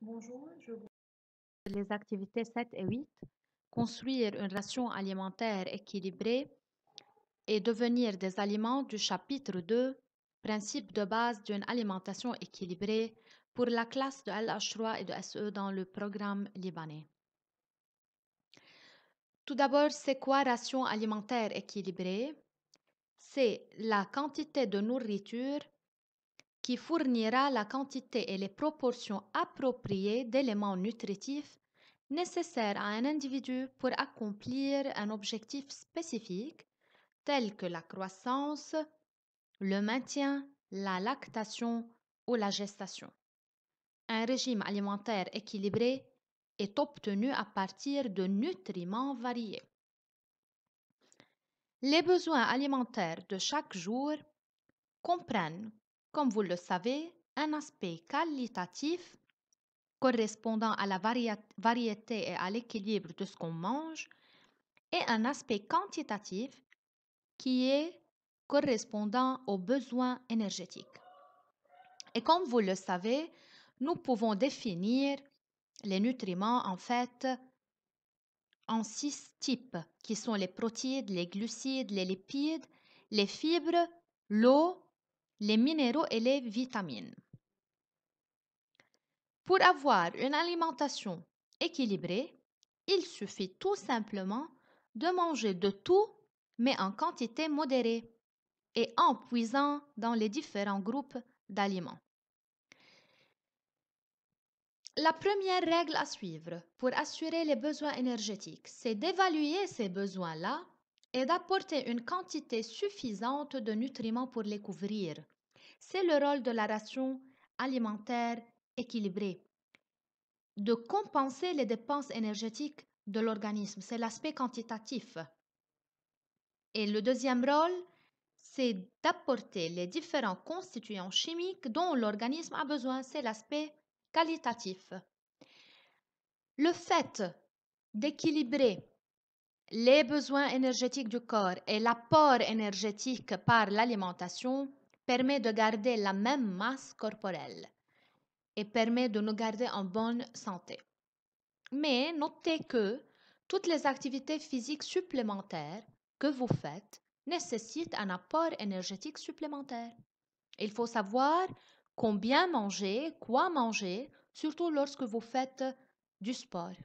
Bonjour, je vous les activités 7 et 8, construire une ration alimentaire équilibrée et devenir des aliments du chapitre 2, principe de base d'une alimentation équilibrée pour la classe de LH3 et de SE dans le programme libanais. Tout d'abord, c'est quoi ration alimentaire équilibrée? C'est la quantité de nourriture qui fournira la quantité et les proportions appropriées d'éléments nutritifs nécessaires à un individu pour accomplir un objectif spécifique tel que la croissance, le maintien, la lactation ou la gestation. Un régime alimentaire équilibré est obtenu à partir de nutriments variés. Les besoins alimentaires de chaque jour comprennent, comme vous le savez, un aspect qualitatif correspondant à la variété et à l'équilibre de ce qu'on mange et un aspect quantitatif qui est correspondant aux besoins énergétiques. Et comme vous le savez, nous pouvons définir les nutriments en fait en 6 types qui sont les protéines, les glucides, les lipides, les fibres, l'eau, les minéraux et les vitamines. Pour avoir une alimentation équilibrée, il suffit tout simplement de manger de tout, mais en quantité modérée et en puisant dans les différents groupes d'aliments. La première règle à suivre pour assurer les besoins énergétiques, c'est d'évaluer ces besoins-là et d'apporter une quantité suffisante de nutriments pour les couvrir. C'est le rôle de la ration alimentaire équilibrée, de compenser les dépenses énergétiques de l'organisme. C'est l'aspect quantitatif. Et le deuxième rôle, c'est d'apporter les différents constituants chimiques dont l'organisme a besoin. C'est l'aspect qualitatif. Le fait d'équilibrer les besoins énergétiques du corps et l'apport énergétique par l'alimentation permet de garder la même masse corporelle et permet de nous garder en bonne santé. Mais notez que toutes les activités physiques supplémentaires que vous faites nécessitent un apport énergétique supplémentaire. Il faut savoir combien manger, quoi manger, surtout lorsque vous faites du sport.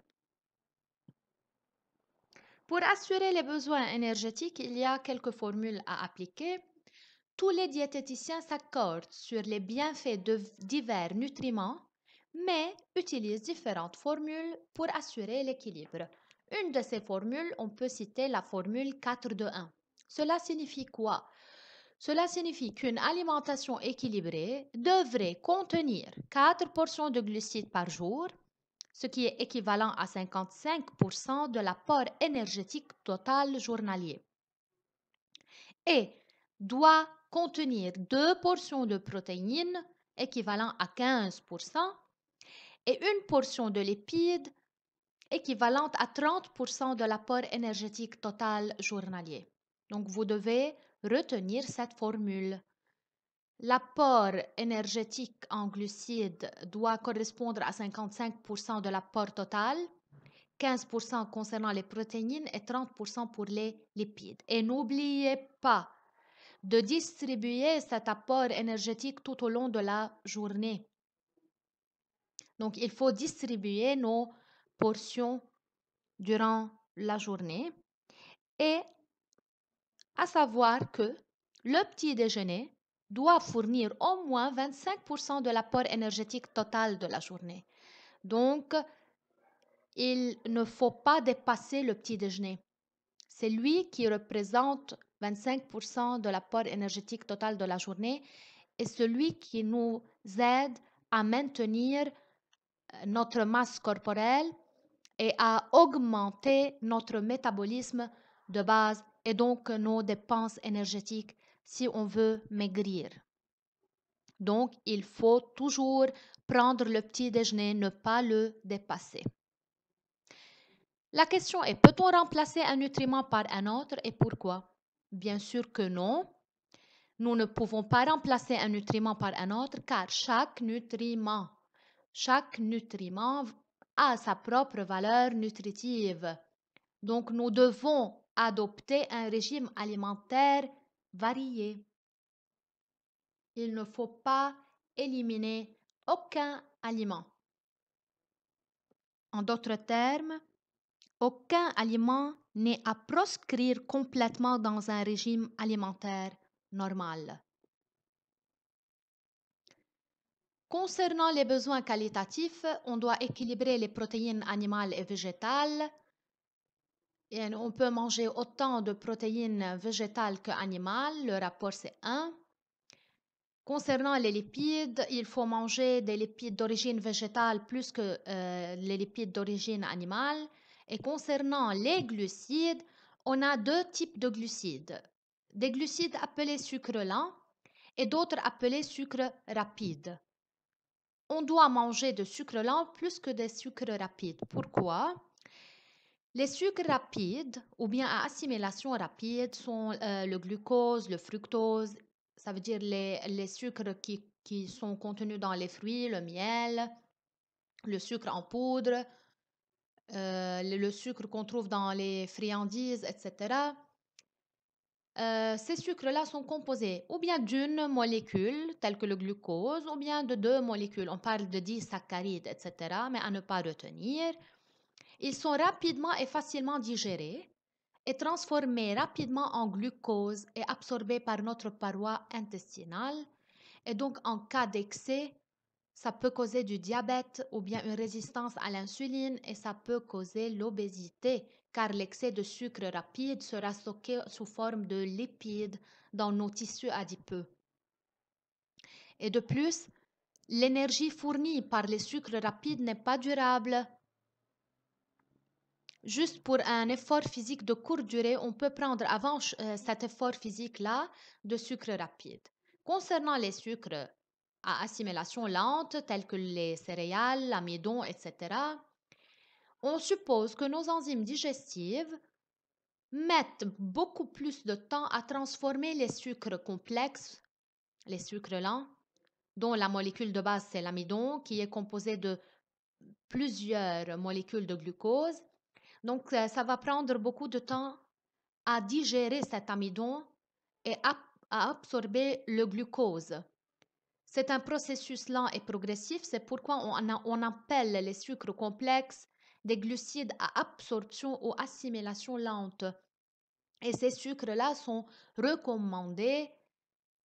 Pour assurer les besoins énergétiques, il y a quelques formules à appliquer. Tous les diététiciens s'accordent sur les bienfaits de divers nutriments, mais utilisent différentes formules pour assurer l'équilibre. Une de ces formules, on peut citer la formule 4-2-1. Cela signifie quoi? Cela signifie qu'une alimentation équilibrée devrait contenir 4 portions de glucides par jour, ce qui est équivalent à 55% de l'apport énergétique total journalier, et doit contenir 2 portions de protéines, équivalent à 15%, et une portion de lipides, équivalente à 30% de l'apport énergétique total journalier. Donc, vous devez retenir cette formule. L'apport énergétique en glucides doit correspondre à 55% de l'apport total, 15% concernant les protéines et 30% pour les lipides. Et n'oubliez pas de distribuer cet apport énergétique tout au long de la journée. Donc, il faut distribuer nos portions durant la journée. Et à savoir que le petit déjeuner doit fournir au moins 25% de l'apport énergétique total de la journée. Donc, il ne faut pas dépasser le petit déjeuner. C'est lui qui représente 25% de l'apport énergétique total de la journée et celui qui nous aide à maintenir notre masse corporelle et à augmenter notre métabolisme de base et donc nos dépenses énergétiques si on veut maigrir. Donc, il faut toujours prendre le petit déjeuner, ne pas le dépasser. La question est, peut-on remplacer un nutriment par un autre et pourquoi? Bien sûr que non. Nous ne pouvons pas remplacer un nutriment par un autre car chaque nutriment Chaque nutriment a sa propre valeur nutritive. Donc, nous devons adopter un régime alimentaire varié. Il ne faut pas éliminer aucun aliment. En d'autres termes, aucun aliment n'est à proscrire complètement dans un régime alimentaire normal. Concernant les besoins qualitatifs, on doit équilibrer les protéines animales et végétales. Et on peut manger autant de protéines végétales qu'animales. Le rapport, c'est 1. Concernant les lipides, il faut manger des lipides d'origine végétale plus que les lipides d'origine animale. Et concernant les glucides, on a 2 types de glucides. Des glucides appelés sucres lents et d'autres appelés sucres rapides. On doit manger de sucres lents plus que des sucres rapides. Pourquoi? Les sucres rapides ou bien à assimilation rapide sont le glucose, le fructose, ça veut dire les sucres qui sont contenus dans les fruits, le miel, le sucre en poudre, le sucre qu'on trouve dans les friandises, etc. Ces sucres-là sont composés ou bien d'une molécule, telle que le glucose, ou bien de 2 molécules. On parle de disaccharides, etc., mais à ne pas retenir. Ils sont rapidement et facilement digérés et transformés rapidement en glucose et absorbés par notre paroi intestinale. Et donc, en cas d'excès, ça peut causer du diabète ou bien une résistance à l'insuline et ça peut causer l'obésité car l'excès de sucre rapide sera stocké sous forme de lipides dans nos tissus adipeux. Et de plus, l'énergie fournie par les sucres rapides n'est pas durable. Juste pour un effort physique de courte durée, on peut prendre avant cet effort physique-là de sucre rapide. Concernant les sucres à assimilation lente, tels que les céréales, l'amidon, etc., on suppose que nos enzymes digestives mettent beaucoup plus de temps à transformer les sucres complexes, les sucres lents, dont la molécule de base c'est l'amidon, qui est composée de plusieurs molécules de glucose. Donc, ça va prendre beaucoup de temps à digérer cet amidon et à absorber le glucose. C'est un processus lent et progressif, c'est pourquoi on appelle les sucres complexes des glucides à absorption ou assimilation lente. Et ces sucres-là sont recommandés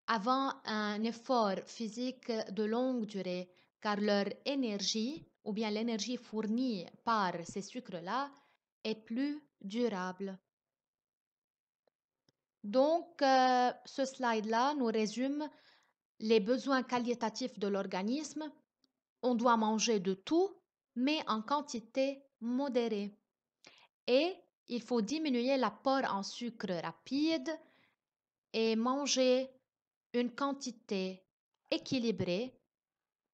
avant un effort physique de longue durée, car leur énergie, ou bien l'énergie fournie par ces sucres-là, est plus durable. Donc, ce slide-là nous résume les besoins qualitatifs de l'organisme. On doit manger de tout, mais en quantité modérée. Et il faut diminuer l'apport en sucre rapide et manger une quantité équilibrée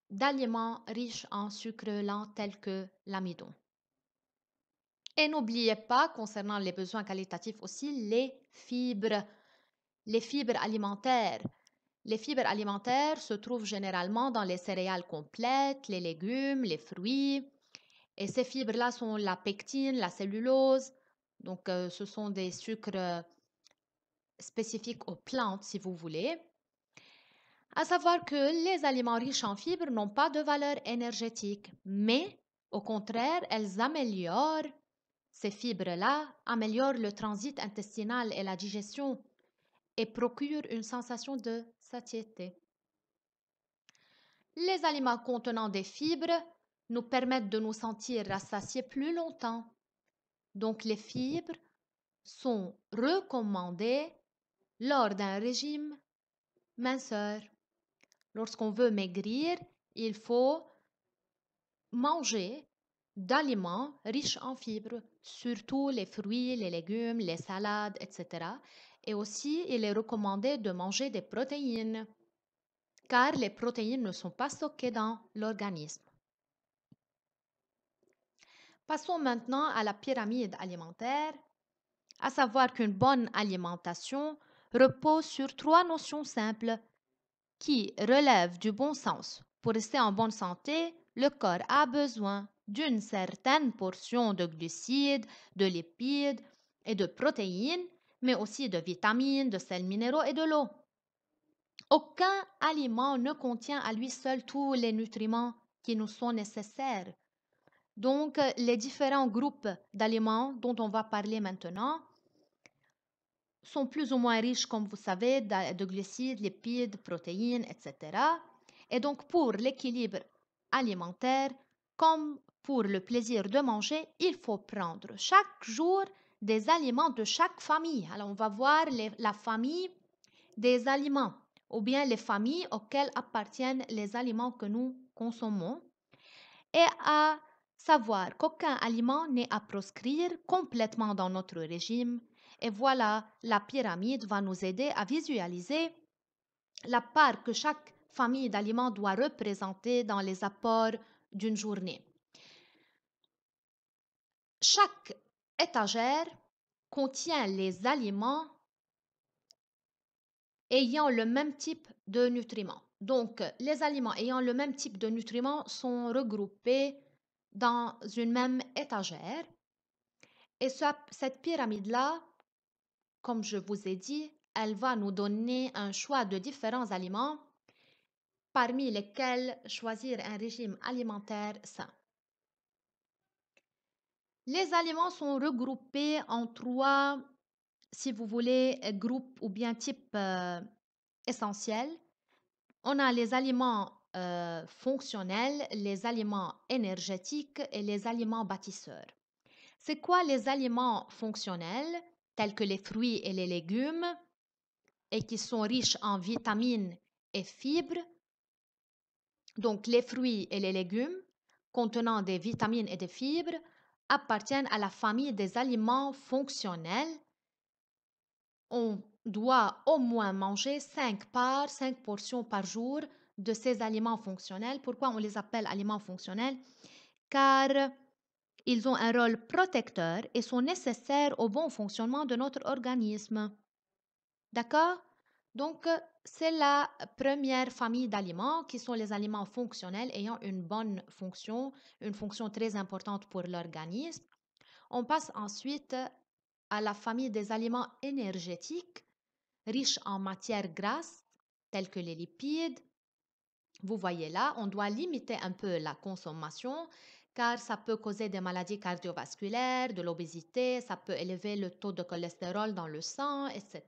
d'aliments riches en sucre lent tels que l'amidon. Et n'oubliez pas, concernant les besoins qualitatifs aussi, les fibres alimentaires. Les fibres alimentaires se trouvent généralement dans les céréales complètes, les légumes, les fruits. Et ces fibres-là sont la pectine, la cellulose. Donc, ce sont des sucres spécifiques aux plantes, si vous voulez. À savoir que les aliments riches en fibres n'ont pas de valeur énergétique, mais au contraire, ces fibres-là améliorent le transit intestinal et la digestion et procurent une sensation de satiété. Les aliments contenant des fibres nous permettent de nous sentir rassasiés plus longtemps. Donc les fibres sont recommandées lors d'un régime minceur. Lorsqu'on veut maigrir, il faut manger d'aliments riches en fibres, surtout les fruits, les légumes, les salades, etc. Et aussi, il est recommandé de manger des protéines, car les protéines ne sont pas stockées dans l'organisme. Passons maintenant à la pyramide alimentaire, à savoir qu'une bonne alimentation repose sur 3 notions simples qui relèvent du bon sens. Pour rester en bonne santé, le corps a besoin d'une certaine portion de glucides, de lipides et de protéines, mais aussi de vitamines, de sels minéraux et de l'eau. Aucun aliment ne contient à lui seul tous les nutriments qui nous sont nécessaires. Donc, les différents groupes d'aliments dont on va parler maintenant sont plus ou moins riches, comme vous savez, de glucides, lipides, protéines, etc. Et donc, pour l'équilibre alimentaire, comme pour le plaisir de manger, il faut prendre chaque jour des aliments de chaque famille. Alors, on va voir la famille des aliments ou bien les familles auxquelles appartiennent les aliments que nous consommons et à savoir qu'aucun aliment n'est à proscrire complètement dans notre régime. Et voilà, la pyramide va nous aider à visualiser la part que chaque famille d'aliments doit représenter dans les apports d'une journée. Chaque étagère contient les aliments ayant le même type de nutriments. Donc, les aliments ayant le même type de nutriments sont regroupés dans une même étagère. Et cette pyramide-là, comme je vous ai dit, elle va nous donner un choix de différents aliments parmi lesquels choisir un régime alimentaire sain. Les aliments sont regroupés en trois, si vous voulez, groupes ou bien types essentiels. On a les aliments fonctionnels, les aliments énergétiques et les aliments bâtisseurs. C'est quoi les aliments fonctionnels, tels que les fruits et les légumes, et qui sont riches en vitamines et fibres? Donc, les fruits et les légumes contenant des vitamines et des fibres appartiennent à la famille des aliments fonctionnels. On doit au moins manger 5 parts, 5 portions par jour de ces aliments fonctionnels. Pourquoi on les appelle aliments fonctionnels? Car ils ont un rôle protecteur et sont nécessaires au bon fonctionnement de notre organisme. D'accord? Donc, c'est la première famille d'aliments qui sont les aliments fonctionnels ayant une bonne fonction, une fonction très importante pour l'organisme. On passe ensuite à la famille des aliments énergétiques riches en matières grasses telles que les lipides. Vous voyez là, on doit limiter un peu la consommation car ça peut causer des maladies cardiovasculaires, de l'obésité, ça peut élever le taux de cholestérol dans le sang, etc.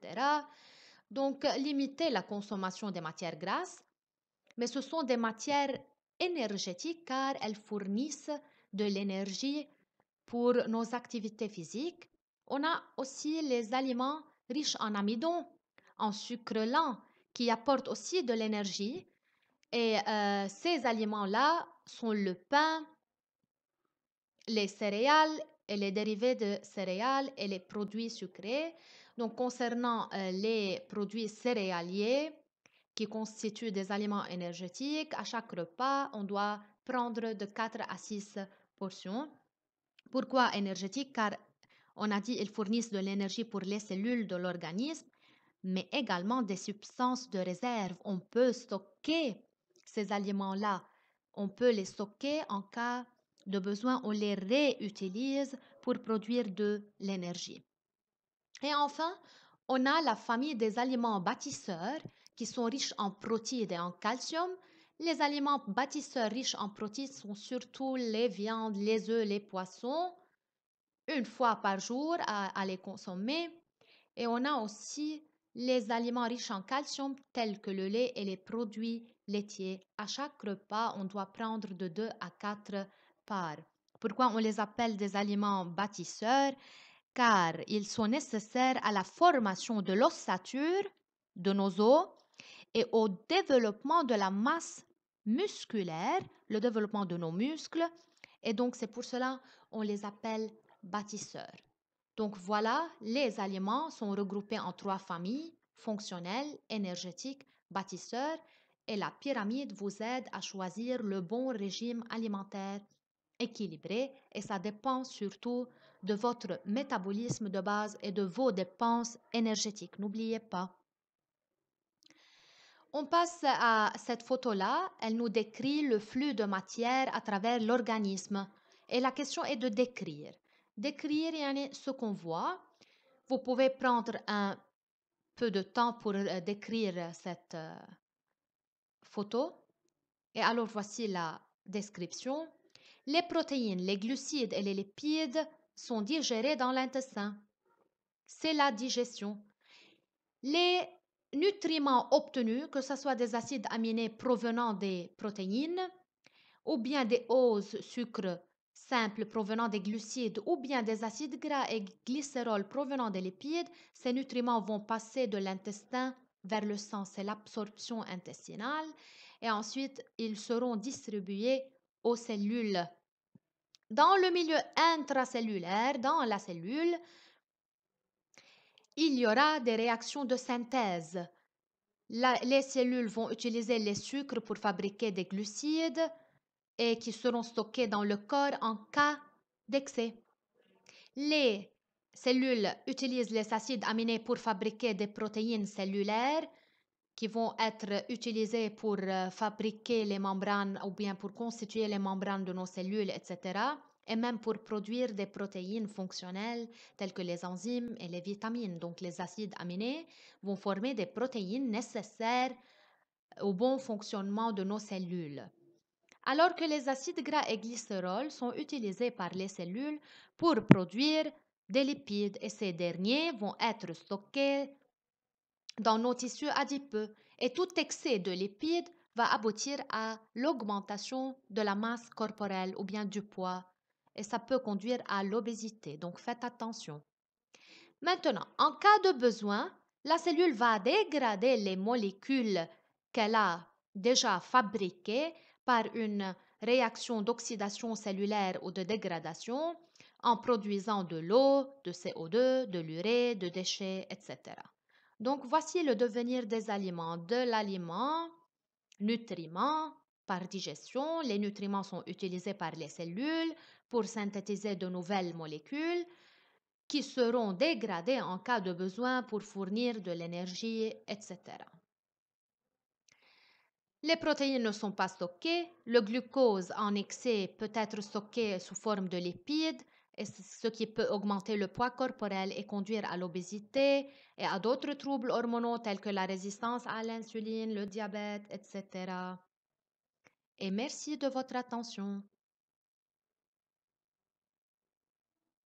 Donc, limiter la consommation des matières grasses, mais ce sont des matières énergétiques car elles fournissent de l'énergie pour nos activités physiques. On a aussi les aliments riches en amidon, en sucre lent, qui apportent aussi de l'énergie. Et ces aliments-là sont le pain, les céréales et les dérivés de céréales et les produits sucrés. Donc, concernant les produits céréaliers qui constituent des aliments énergétiques, à chaque repas, on doit prendre de 4 à 6 portions. Pourquoi énergétique? Car on a dit qu'ils fournissent de l'énergie pour les cellules de l'organisme, mais également des substances de réserve. On peut stocker ces aliments-là. On peut les stocker en cas de besoin. On les réutilise pour produire de l'énergie. Et enfin, on a la famille des aliments bâtisseurs qui sont riches en protéines et en calcium. Les aliments bâtisseurs riches en protéines sont surtout les viandes, les œufs, les poissons, une fois par jour à les consommer. Et on a aussi les aliments riches en calcium tels que le lait et les produits laitiers. À chaque repas, on doit prendre de 2 à 4 parts. Pourquoi on les appelle des aliments bâtisseurs? Car ils sont nécessaires à la formation de l'ossature de nos os et au développement de la masse musculaire, le développement de nos muscles. Et donc, c'est pour cela qu'on les appelle bâtisseurs. Donc voilà, les aliments sont regroupés en 3 familles, fonctionnels, énergétiques, bâtisseurs, et la pyramide vous aide à choisir le bon régime alimentaire équilibré et ça dépend surtout de votre métabolisme de base et de vos dépenses énergétiques. N'oubliez pas. On passe à cette photo-là. Elle nous décrit le flux de matière à travers l'organisme. Et la question est de décrire. Décrire yani, ce qu'on voit. Vous pouvez prendre un peu de temps pour décrire cette photo. Et alors voici la description. Les protéines, les glucides et les lipides sont digérés dans l'intestin. C'est la digestion. Les nutriments obtenus, que ce soit des acides aminés provenant des protéines, ou bien des oses, sucres simples provenant des glucides, ou bien des acides gras et glycérol provenant des lipides, ces nutriments vont passer de l'intestin vers le sang, c'est l'absorption intestinale, et ensuite ils seront distribués aux cellules. Dans le milieu intracellulaire, dans la cellule, il y aura des réactions de synthèse. Les cellules vont utiliser les sucres pour fabriquer des glucides et qui seront stockés dans le corps en cas d'excès. Les cellules utilisent les acides aminés pour fabriquer des protéines cellulaires qui vont être utilisées pour fabriquer les membranes ou bien pour constituer les membranes de nos cellules, etc. Et même pour produire des protéines fonctionnelles telles que les enzymes et les vitamines. Donc les acides aminés vont former des protéines nécessaires au bon fonctionnement de nos cellules. Alors que les acides gras et glycérol sont utilisés par les cellules pour produire des lipides et ces derniers vont être stockés dans nos tissus adipeux et tout excès de lipides va aboutir à l'augmentation de la masse corporelle ou bien du poids et ça peut conduire à l'obésité. Donc faites attention. Maintenant, en cas de besoin, la cellule va dégrader les molécules qu'elle a déjà fabriquées par une réaction d'oxydation cellulaire ou de dégradation en produisant de l'eau, de CO2, de l'urée, de déchets, etc. Donc voici le devenir des aliments. De l'aliment, nutriments, par digestion, les nutriments sont utilisés par les cellules pour synthétiser de nouvelles molécules qui seront dégradées en cas de besoin pour fournir de l'énergie, etc. Les protéines ne sont pas stockées. Le glucose en excès peut être stocké sous forme de lipides, ce qui peut augmenter le poids corporel et conduire à l'obésité et à d'autres troubles hormonaux tels que la résistance à l'insuline, le diabète, etc. Et merci de votre attention.